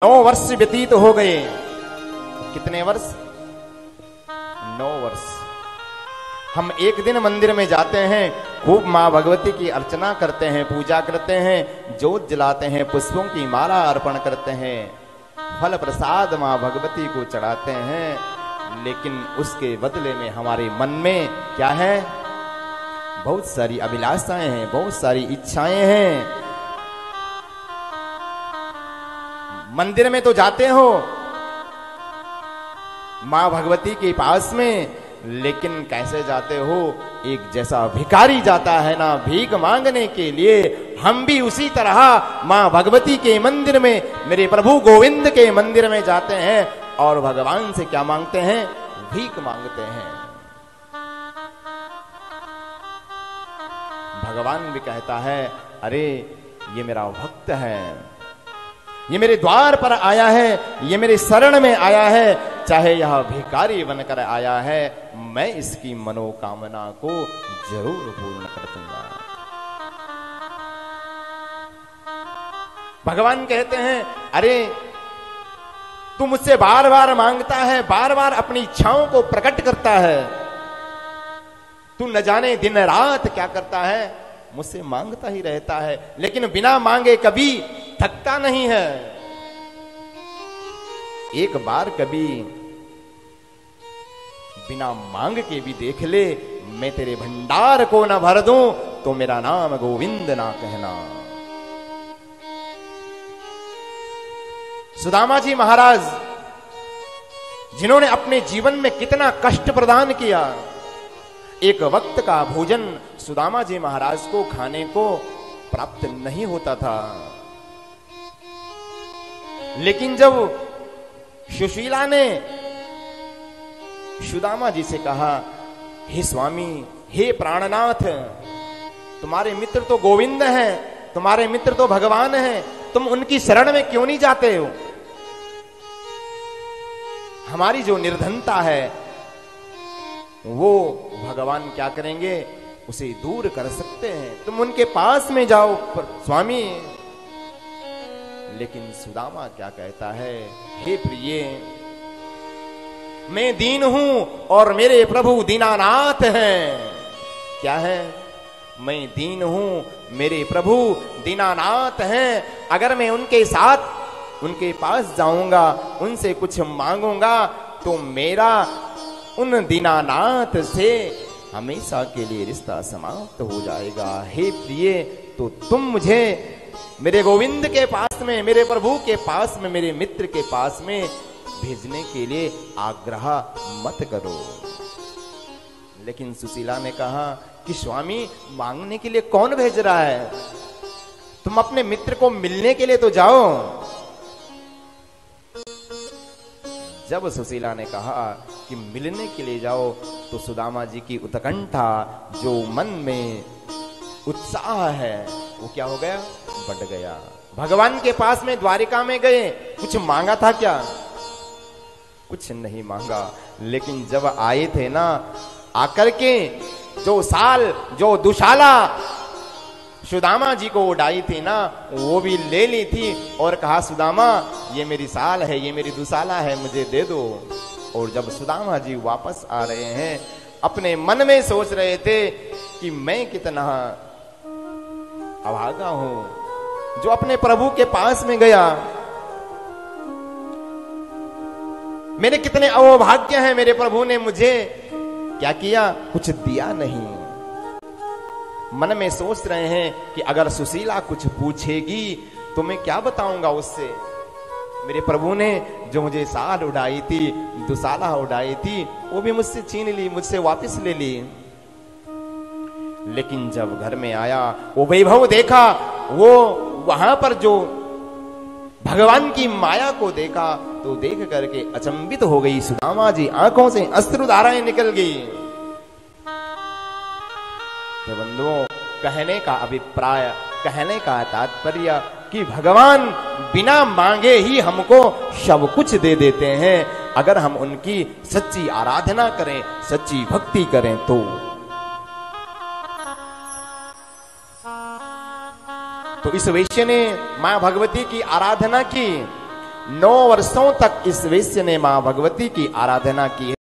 9 वर्ष व्यतीत हो गए। कितने वर्ष? 9 वर्ष। हम एक दिन मंदिर में जाते हैं, खूब माँ भगवती की अर्चना करते हैं, पूजा करते हैं, जोत जलाते हैं, पुष्पों की माला अर्पण करते हैं, फल प्रसाद माँ भगवती को चढ़ाते हैं, लेकिन उसके बदले में हमारे मन में क्या है? बहुत सारी अभिलाषाएं हैं, बहुत सारी इच्छाएं हैं। मंदिर में तो जाते हो मां भगवती के पास में, लेकिन कैसे जाते हो? एक जैसा भिखारी जाता है ना भीख मांगने के लिए, हम भी उसी तरह मां भगवती के मंदिर में, मेरे प्रभु गोविंद के मंदिर में जाते हैं और भगवान से क्या मांगते हैं? भीख मांगते हैं। भगवान भी कहता है, अरे ये मेरा भक्त है, ये मेरे द्वार पर आया है, ये मेरे शरण में आया है, चाहे यह भिखारी बनकर आया है, मैं इसकी मनोकामना को जरूर पूर्ण कर दूंगा। भगवान कहते हैं, अरे तू मुझसे बार बार मांगता है, बार बार अपनी इच्छाओं को प्रकट करता है, तू न जाने दिन रात क्या करता है, मुझसे मांगता ही रहता है, लेकिन बिना मांगे कभी थकता नहीं है। एक बार कभी बिना मांग के भी देख ले, मैं तेरे भंडार को न भर दूं तो मेरा नाम गोविंद ना कहना। सुदामा जी महाराज, जिन्होंने अपने जीवन में कितना कष्ट प्रदान किया, एक वक्त का भोजन सुदामा जी महाराज को खाने को प्राप्त नहीं होता था, लेकिन जब सुशीला ने सुदामा जी से कहा, हे स्वामी, हे प्राणनाथ, तुम्हारे मित्र तो गोविंद हैं, तुम्हारे मित्र तो भगवान हैं, तुम उनकी शरण में क्यों नहीं जाते हो? हमारी जो निर्धनता है वो भगवान क्या करेंगे? उसे दूर कर सकते हैं, तुम उनके पास में जाओ स्वामी। लेकिन सुदामा क्या कहता है, हे प्रिय, मैं दीन हूं और मेरे प्रभु दीनानाथ हैं। क्या है? मैं दीन हूं, मेरे प्रभु दीनानाथ हैं। अगर मैं उनके साथ उनके पास जाऊंगा, उनसे कुछ मांगूंगा, तो मेरा उन दीनानाथ से हमेशा के लिए रिश्ता समाप्त हो जाएगा। हे प्रिय, तो तुम मुझे मेरे गोविंद के पास में, मेरे प्रभु के पास में, मेरे मित्र के पास में भेजने के लिए आग्रह मत करो। लेकिन सुशीला ने कहा कि स्वामी, मांगने के लिए कौन भेज रहा है? तुम अपने मित्र को मिलने के लिए तो जाओ। जब सुशीला ने कहा कि मिलने के लिए जाओ, तो सुदामा जी की उत्कंठा, जो मन में उत्साह है, वो क्या हो गया? बढ़ गया। भगवान के पास में द्वारिका में गए, कुछ मांगा था क्या? कुछ नहीं मांगा, लेकिन जब आए थे ना, आकर के जो साल, जो दुशाला सुदामा जी को उड़ाई थी ना, वो भी ले ली थी और कहा, सुदामा, ये मेरी साल है, ये मेरी दुशाला है, मुझे दे दो। और जब सुदामा जी वापस आ रहे हैं, अपने मन में सोच रहे थे कि मैं कितना अभागा हूं जो अपने प्रभु के पास में गया, मेरे कितने अहोभाग्य हैं, मेरे प्रभु ने मुझे क्या किया? कुछ दिया नहीं। मन में सोच रहे हैं कि अगर सुशीला कुछ पूछेगी तो मैं क्या बताऊंगा उससे? मेरे प्रभु ने जो मुझे साल उड़ाई थी, दुशाला उड़ाई थी, वो भी मुझसे छीन ली, मुझसे वापस ले ली। लेकिन जब घर में आया, वो वैभव देखा, वो वहां पर जो भगवान की माया को देखा, तो देख करके अचंभित हो गई सुदामा जी, आंखों से अश्रुधाराएं निकल गई। तो बंधुओं, कहने का अभिप्राय, कहने का तात्पर्य कि भगवान बिना मांगे ही हमको सब कुछ दे देते हैं, अगर हम उनकी सच्ची आराधना करें, सच्ची भक्ति करें तो इस वैश्य ने मां भगवती की आराधना की, 9 वर्षों तक इस वैश्य ने मां भगवती की आराधना की है।